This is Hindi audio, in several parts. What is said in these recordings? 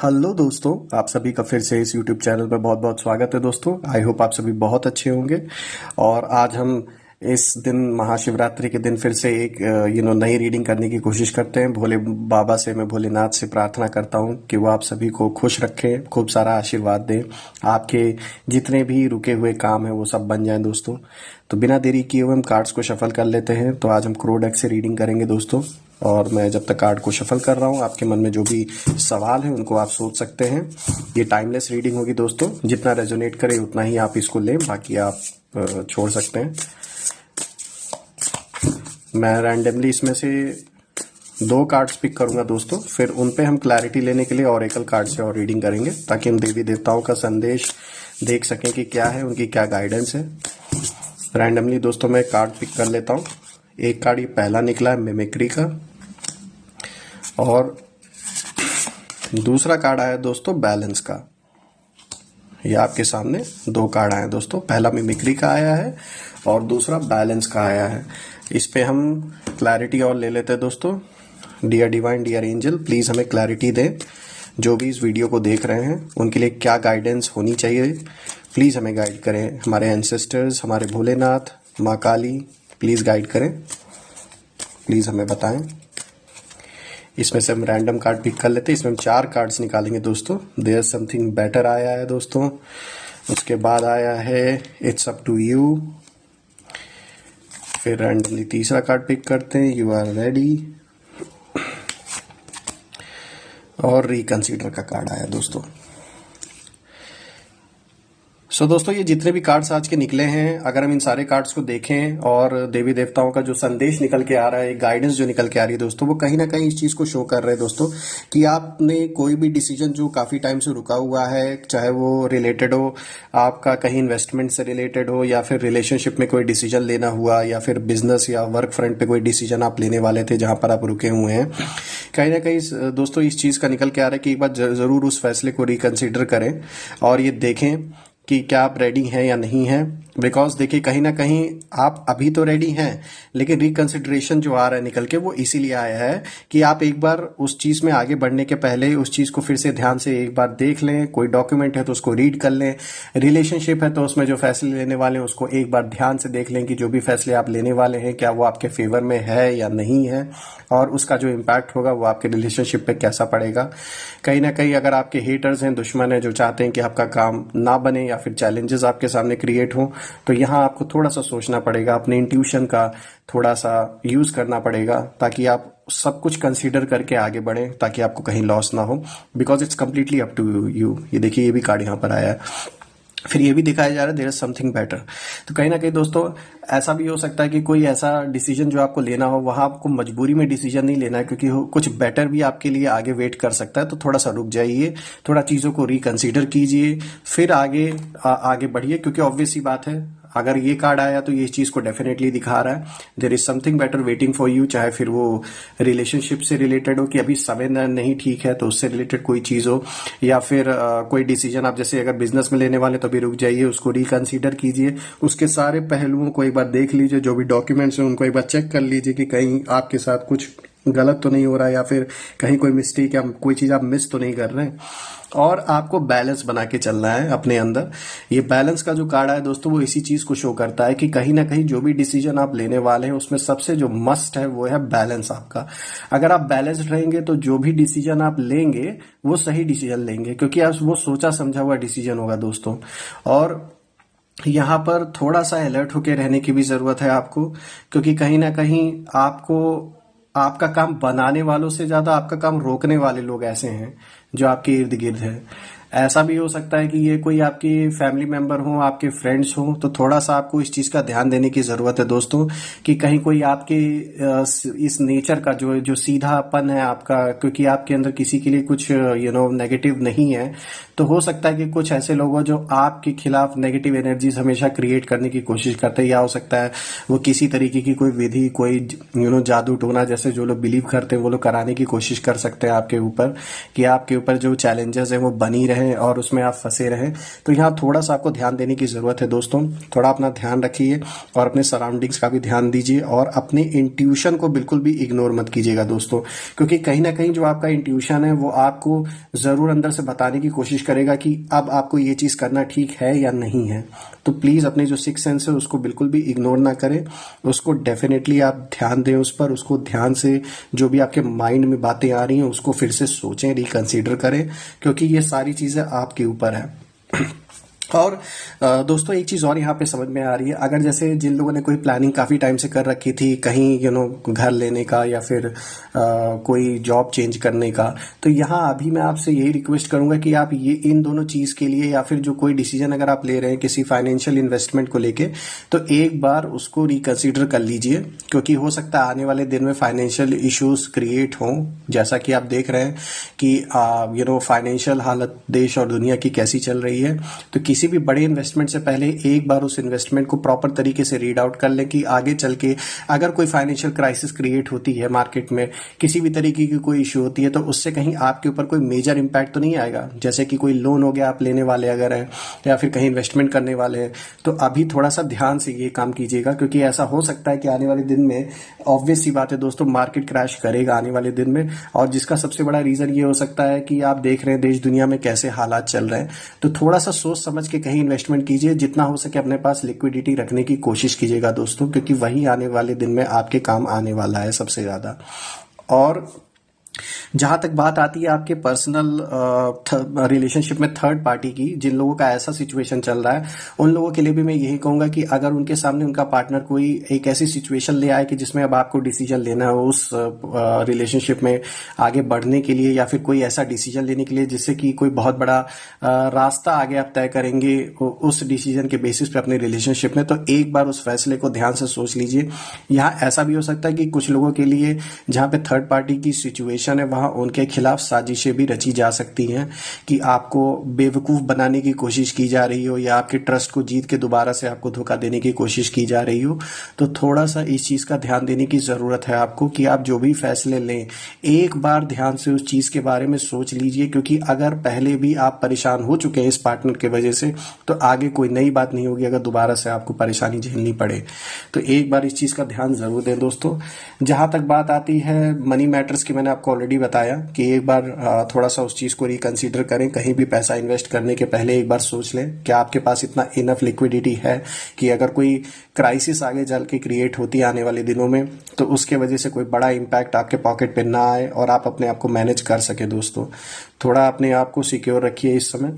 हेलो दोस्तों, आप सभी का फिर से इस यूट्यूब चैनल पर बहुत बहुत स्वागत है दोस्तों। आई होप आप सभी बहुत अच्छे होंगे। और आज हम इस दिन महाशिवरात्रि के दिन फिर से एक नई रीडिंग करने की कोशिश करते हैं। भोले बाबा से, मैं भोलेनाथ से प्रार्थना करता हूँ कि वो आप सभी को खुश रखें, खूब सारा आशीर्वाद दें, आपके जितने भी रुके हुए काम हैं वो सब बन जाएं दोस्तों। तो बिना देरी किए हुए हम कार्ड्स को शफल कर लेते हैं। तो आज हम क्रो डेक से रीडिंग करेंगे दोस्तों। और मैं जब तक कार्ड को शफल कर रहा हूँ, आपके मन में जो भी सवाल है उनको आप सोच सकते हैं। ये टाइमलेस रीडिंग होगी दोस्तों, जितना रेजोनेट करे उतना ही आप इसको लें, बाकी आप छोड़ सकते हैं। मैं रैंडमली इसमें से 2 कार्ड्स पिक करूंगा दोस्तों, फिर उन पे हम क्लैरिटी लेने के लिए ऑरेकल कार्ड से और रीडिंग करेंगे, ताकि हम देवी देवताओं का संदेश देख सकें कि क्या है, उनकी क्या गाइडेंस है। रैंडमली दोस्तों मैं कार्ड पिक कर लेता हूँ। एक कार्ड ये पहला निकला है मिमिक्री का, और दूसरा कार्ड आया दोस्तों बैलेंस का। ये आपके सामने 2 कार्ड आए दोस्तों, पहला मिमिक्री का आया है और दूसरा बैलेंस का आया है। इस पे हम क्लैरिटी और ले लेते हैं दोस्तों। Dear divine, dear angel, please हमें क्लैरिटी दें। जो भी इस वीडियो को देख रहे हैं उनके लिए क्या गाइडेंस होनी चाहिए, प्लीज हमें गाइड करें। हमारे एंसेस्टर्स, हमारे भोलेनाथ, माँ काली, प्लीज गाइड करें, प्लीज हमें बताएं। इसमें से हम रैंडम कार्ड पिक कर लेते हैं। इसमें हम 4 कार्ड्स निकालेंगे दोस्तों। देयर समथिंग बेटर आया है दोस्तों। उसके बाद आया है इट्स अप टू यू। फिर रैंडमली तीसरा कार्ड पिक करते हैं, यू आर रेडी। और रिकंसीडर का कार्ड आया दोस्तों। सो दोस्तों, ये जितने भी कार्ड्स आज के निकले हैं, अगर हम इन सारे कार्ड्स को देखें और देवी देवताओं का जो संदेश निकल के आ रहा है, गाइडेंस जो निकल के आ रही है दोस्तों, वो कहीं ना कहीं इस चीज को शो कर रहे हैं दोस्तों कि आपने कोई भी डिसीजन जो काफी टाइम से रुका हुआ है, चाहे वो रिलेटेड हो, आपका कहीं इन्वेस्टमेंट से रिलेटेड हो, या फिर रिलेशनशिप में कोई डिसीजन लेना हुआ, या फिर बिजनेस या वर्क फ्रंट पे कोई डिसीजन आप लेने वाले थे जहां पर आप रुके हुए हैं, कहीं ना कहीं दोस्तों इस चीज का निकल के आ रहा है कि एक बार जरूर उस फैसले को रिकंसिडर करें और ये देखें कि क्या आप रेडी हैं या नहीं हैं। बिकॉज देखिए, कहीं ना कहीं आप अभी तो रेडी हैं, लेकिन रिकंसिडरेशन जो आ रहा है निकल के, वो इसीलिए आया है कि आप एक बार उस चीज में आगे बढ़ने के पहले उस चीज को फिर से ध्यान से एक बार देख लें। कोई डॉक्यूमेंट है तो उसको रीड कर लें, रिलेशनशिप है तो उसमें जो फैसले लेने वाले हैं उसको एक बार ध्यान से देख लें कि जो भी फैसले आप लेने वाले हैं क्या वो आपके फेवर में है या नहीं है, और उसका जो इम्पैक्ट होगा वो आपके रिलेशनशिप पे कैसा पड़ेगा। कहीं ना कहीं अगर आपके हेटर्स हैं, दुश्मन है, जो चाहते हैं कि आपका काम ना बने या फिर चैलेंजेस आपके सामने क्रिएट हो, तो यहाँ आपको थोड़ा सा सोचना पड़ेगा, अपने इंट्यूशन का थोड़ा सा यूज करना पड़ेगा, ताकि आप सब कुछ कंसीडर करके आगे बढ़ें, ताकि आपको कहीं लॉस ना हो। Because it's completely up to you. ये देखिए, ये भी कार्ड यहाँ पर आया है। फिर ये भी दिखाया जा रहा है देयर इज समथिंग बेटर। तो कहीं ना कहीं दोस्तों ऐसा भी हो सकता है कि कोई ऐसा डिसीजन जो आपको लेना हो, वहां आपको मजबूरी में डिसीजन नहीं लेना है, क्योंकि कुछ बेटर भी आपके लिए आगे वेट कर सकता है। तो थोड़ा सा रुक जाइए, थोड़ा चीजों को रिकंसीडर कीजिए, फिर आगे बढ़िए। क्योंकि ऑब्वियस सी बात है, अगर ये कार्ड आया तो ये इस चीज को डेफिनेटली दिखा रहा है there is something better waiting for you. चाहे फिर वो रिलेशनशिप से रिलेटेड हो कि अभी समय नहीं ठीक है तो उससे रिलेटेड कोई चीज हो, या फिर कोई डिसीजन आप जैसे अगर बिजनेस में लेने वाले तो अभी रुक जाइए, उसको रिकंसीडर कीजिए, उसके सारे पहलुओं को एक बार देख लीजिए, जो भी डॉक्यूमेंट्स हैं उनको एक बार चेक कर लीजिए कि कहीं आपके साथ कुछ गलत तो नहीं हो रहा है, या फिर कहीं कोई मिस्टेक या कोई चीज आप मिस तो नहीं कर रहे हैं। और आपको बैलेंस बना के चलना है अपने अंदर। ये बैलेंस का जो कार्ड है दोस्तों, वो इसी चीज को शो करता है कि कहीं ना कहीं जो भी डिसीजन आप लेने वाले हैं उसमें सबसे जो मस्ट है वो है बैलेंस आपका। अगर आप बैलेंस्ड रहेंगे तो जो भी डिसीजन आप लेंगे वो सही डिसीजन लेंगे, क्योंकि आप वो सोचा समझा हुआ डिसीजन होगा दोस्तों। और यहाँ पर थोड़ा सा अलर्ट होके रहने की भी जरूरत है आपको, क्योंकि कहीं ना कहीं आपका काम बनाने वालों से ज्यादा आपका काम रोकने वाले लोग ऐसे हैं जो आपके इर्द गिर्द है। ऐसा भी हो सकता है कि ये कोई आपके फैमिली मेंबर हो, आपके फ्रेंड्स हो, तो थोड़ा सा आपको इस चीज का ध्यान देने की जरूरत है दोस्तों, कि कहीं कोई आपके इस नेचर का जो सीधापन है आपका, क्योंकि आपके अंदर किसी के लिए कुछ नेगेटिव नहीं है, तो हो सकता है कि कुछ ऐसे लोग हो जो आपके खिलाफ नेगेटिव एनर्जीज हमेशा क्रिएट करने की कोशिश करते हैं, या हो सकता है वो किसी तरीके की कोई विधि, कोई जादू टोना जैसे जो लोग बिलीव करते हैं वो लोग कराने की कोशिश कर सकते हैं आपके ऊपर, कि आपके ऊपर जो चैलेंजेस हैं वो बनी रहे और उसमें आप फंसे रहें। तो यहाँ थोड़ा सा आपको ध्यान देने की जरूरत है दोस्तों। थोड़ा अपना ध्यान रखिए और अपने सराउंडिंग्स का भी ध्यान दीजिए, और अपने इंट्यूशन को बिल्कुल भी इग्नोर मत कीजिएगा दोस्तों, क्योंकि कहीं ना कहीं जो आपका इंट्यूशन है वो आपको जरूर अंदर से बताने की कोशिश करेगा कि अब आपको ये चीज करना ठीक है या नहीं है। तो प्लीज अपने जो सिक्स सेंस है उसको बिल्कुल भी इग्नोर ना करें, उसको डेफिनेटली आप ध्यान दें उस पर, उसको ध्यान से जो भी आपके माइंड में बातें आ रही हैं उसको फिर से सोचें, रिकंसीडर करें, क्योंकि ये सारी चीजें आपके ऊपर है। और दोस्तों एक चीज और यहाँ पे समझ में आ रही है, अगर जैसे जिन लोगों ने कोई प्लानिंग काफी टाइम से कर रखी थी कहीं घर लेने का या फिर कोई जॉब चेंज करने का, तो यहाँ अभी मैं आपसे यही रिक्वेस्ट करूंगा कि आप ये इन दोनों चीज के लिए या फिर जो कोई डिसीजन अगर आप ले रहे हैं किसी फाइनेंशियल इन्वेस्टमेंट को लेके, तो एक बार उसको रिकंसिडर कर लीजिए, क्योंकि हो सकता है आने वाले दिन में फाइनेंशियल इश्यूज क्रिएट हों। जैसा कि आप देख रहे हैं कि फाइनेंशियल हालत देश और दुनिया की कैसी चल रही है, तो किसी भी बड़े इन्वेस्टमेंट से पहले एक बार उस इन्वेस्टमेंट को प्रॉपर तरीके से रीड आउट कर लें कि आगे चल के अगर कोई फाइनेंशियल क्राइसिस क्रिएट होती है मार्केट में, किसी भी तरीके की कोई इश्यू होती है, तो उससे कहीं आपके ऊपर कोई मेजर इंपैक्ट तो नहीं आएगा। जैसे कि कोई लोन हो गया आप लेने वाले अगर हैं या फिर कहीं इन्वेस्टमेंट करने वाले हैं, तो अभी थोड़ा सा ध्यान से ये काम कीजिएगा, क्योंकि ऐसा हो सकता है कि आने वाले दिन में ऑब्वियस सी बात है दोस्तों मार्केट क्रैश करेगा आने वाले दिन में, और जिसका सबसे बड़ा रीजन ये हो सकता है कि आप देख रहे हैं देश दुनिया में कैसे हालात चल रहे हैं। तो थोड़ा सा सोच समझ के कहीं इन्वेस्टमेंट कीजिए, जितना हो सके अपने पास लिक्विडिटी रखने की कोशिश कीजिएगा दोस्तों, क्योंकि वही आने वाले दिन में आपके काम आने वाला है सबसे ज्यादा। और जहां तक बात आती है आपके पर्सनल रिलेशनशिप में थर्ड पार्टी की, जिन लोगों का ऐसा सिचुएशन चल रहा है उन लोगों के लिए भी मैं यही कहूंगा कि अगर उनके सामने उनका पार्टनर कोई एक ऐसी सिचुएशन ले आए कि जिसमें अब आपको डिसीजन लेना है उस रिलेशनशिप में आगे बढ़ने के लिए, या फिर कोई ऐसा डिसीजन लेने के लिए जिससे कि कोई बहुत बड़ा रास्ता आगे आप तय करेंगे उस डिसीजन के बेसिस पे अपने रिलेशनशिप में, तो एक बार उस फैसले को ध्यान से सोच लीजिए। यहाँ ऐसा भी हो सकता है कि कुछ लोगों के लिए जहां पे थर्ड पार्टी की सिचुएशन है वहां उनके खिलाफ साजिशें भी रची जा सकती हैं कि आपको बेवकूफ बनाने की कोशिश की जा रही हो, या आपके ट्रस्ट को जीत के दोबारा से आपको धोखा देने की कोशिश की जा रही हो। तो थोड़ा सा इस चीज का ध्यान देने की जरूरत है आपको कि आप जो भी फैसले लें एक बार ध्यान से उस चीज के बारे में सोच लीजिए, क्योंकि अगर पहले भी आप परेशान हो चुके हैं इस पार्टनर की वजह से, तो आगे कोई नई बात नहीं होगी अगर दोबारा से आपको परेशानी झेलनी पड़े। तो एक बार इस चीज का ध्यान जरूर दें दोस्तों। जहां तक बात आती है मनी मैटर्स की, मैंने आपको ऑलरेडी बताया कि एक बार थोड़ा सा उस चीज को रिकंसीडर करें। कहीं भी पैसा इन्वेस्ट करने के पहले एक बार सोच लें कि आपके पास इतना इनफ लिक्विडिटी है कि अगर कोई क्राइसिस आगे चल के क्रिएट होती है आने वाले दिनों में, तो उसके वजह से कोई बड़ा इंपैक्ट आपके पॉकेट पे ना आए और आप अपने आप को मैनेज कर सके दोस्तों। थोड़ा अपने आप को सिक्योर रखिए इस समय।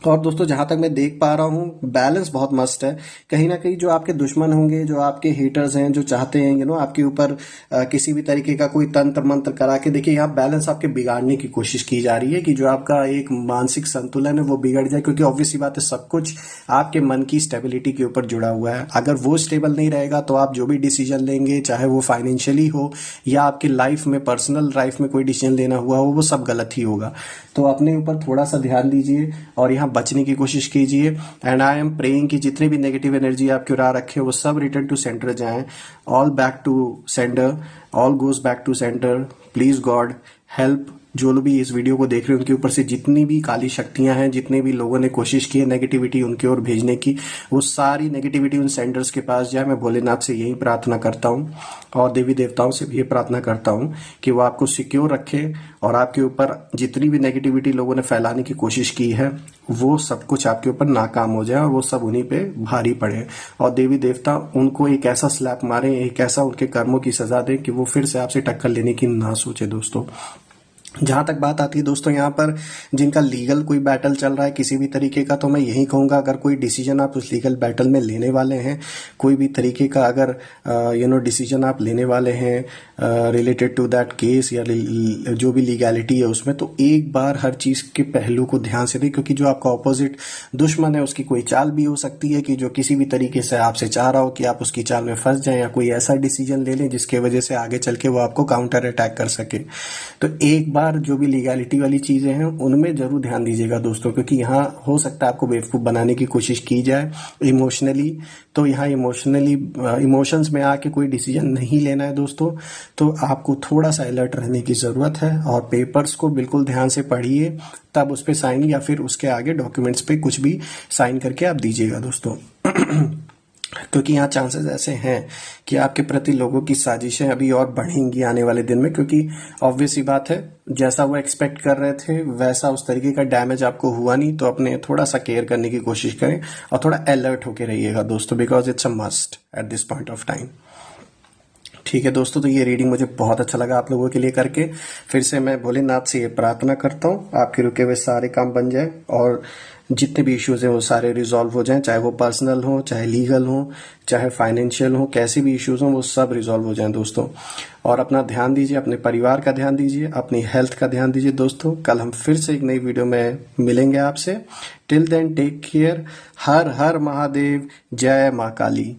और दोस्तों जहां तक मैं देख पा रहा हूं बैलेंस बहुत मस्त है। कहीं ना कहीं जो आपके दुश्मन होंगे, जो आपके हेटर्स हैं, जो चाहते हैं आपके ऊपर किसी भी तरीके का कोई तंत्र मंत्र करा के, देखिए यहाँ बैलेंस आपके बिगाड़ने की कोशिश की जा रही है कि जो आपका एक मानसिक संतुलन है वो बिगड़ जाए, क्योंकि ऑब्वियस सी बात है सब कुछ आपके मन की स्टेबिलिटी के ऊपर जुड़ा हुआ है। अगर वो स्टेबल नहीं रहेगा तो आप जो भी डिसीजन लेंगे, चाहे वो फाइनेंशियली हो या आपकी लाइफ में पर्सनल लाइफ में कोई डिसीजन लेना हुआ हो, वो सब गलत ही होगा। तो अपने ऊपर थोड़ा सा ध्यान दीजिए और यहाँ बचने की कोशिश कीजिए। एंड आई एम प्रेइंग कि जितने भी नेगेटिव एनर्जी आपके उड़ा रखे वो सब रिटर्न टू सेंटर जाएं, all back to centre, all goes back to centre. Please God help जो लोग भी इस वीडियो को देख रहे हैं उनके ऊपर से जितनी भी काली शक्तियां हैं, जितने भी लोगों ने कोशिश की है नेगेटिविटी उनकी ओर भेजने की, वो सारी नेगेटिविटी उन सेंटर्स के पास जाए। मैं भोलेनाथ से यही प्रार्थना करता हूँ और देवी देवताओं से भी ये प्रार्थना करता हूँ कि वो आपको सिक्योर रखे और आपके ऊपर जितनी भी नेगेटिविटी लोगों ने फैलाने की कोशिश की है वो सब कुछ आपके ऊपर नाकाम हो जाए और वो सब उन्हीं पे भारी पड़े। और देवी देवता उनको एक ऐसा स्लैप मारे, एक ऐसा उनके कर्मों की सजा दें कि वो फिर से आपसे टक्कर लेने की ना सोचे दोस्तों। जहां तक बात आती है दोस्तों यहाँ पर जिनका लीगल कोई बैटल चल रहा है किसी भी तरीके का, तो मैं यही कहूंगा अगर कोई डिसीजन आप उस लीगल बैटल में लेने वाले हैं, कोई भी तरीके का अगर डिसीजन आप लेने वाले हैं रिलेटेड टू दैट केस या जो भी लीगैलिटी है उसमें, तो एक बार हर चीज के पहलू को ध्यान से दें, क्योंकि जो आपका ऑपोजिट दुश्मन है उसकी कोई चाल भी हो सकती है कि जो किसी भी तरीके से आपसे चाह रहा हो कि आप उसकी चाल में फंस जाएं या कोई ऐसा डिसीजन ले लें जिसके वजह से आगे चल के वो आपको काउंटर अटैक कर सके। तो एक बार जो भी लीगैलिटी वाली चीज़ें हैं उनमें ज़रूर ध्यान दीजिएगा दोस्तों, क्योंकि यहाँ हो सकता है आपको बेवकूफ़ बनाने की कोशिश की जाए इमोशनली। तो यहाँ इमोशंस में आके कोई डिसीजन नहीं लेना है दोस्तों। तो आपको थोड़ा सा अलर्ट रहने की ज़रूरत है और पेपर्स को बिल्कुल ध्यान से पढ़िए, तब उस पर साइन या फिर उसके आगे डॉक्यूमेंट्स पे कुछ भी साइन करके आप दीजिएगा दोस्तों। क्योंकि यहाँ चांसेस ऐसे हैं कि आपके प्रति लोगों की साजिशें अभी और बढ़ेंगी आने वाले दिन में, क्योंकि ऑब्वियस सी बात है, जैसा वो एक्सपेक्ट कर रहे थे वैसा उस तरीके का डैमेज आपको हुआ नहीं। तो अपने थोड़ा सा केयर करने की कोशिश करें और थोड़ा अलर्ट होके रहिएगा दोस्तों, because it's a must at this point of time. ठीक है दोस्तों, तो ये रीडिंग मुझे बहुत अच्छा लगा आप लोगों के लिए करके। फिर से मैं भोलेनाथ से ये प्रार्थना करता हूँ आपके रुके हुए सारे काम बन जाए और जितने भी इश्यूज हैं वो सारे रिजॉल्व हो जाएं, चाहे वो पर्सनल हो, चाहे लीगल हो, चाहे फाइनेंशियल हो, कैसे भी इश्यूज हो वो सब रिजॉल्व हो जाएं दोस्तों। और अपना ध्यान दीजिए, अपने परिवार का ध्यान दीजिए, अपनी हेल्थ का ध्यान दीजिए दोस्तों। कल हम फिर से एक नई वीडियो में मिलेंगे आपसे। Till then take care. हर हर महादेव, जय माँ काली।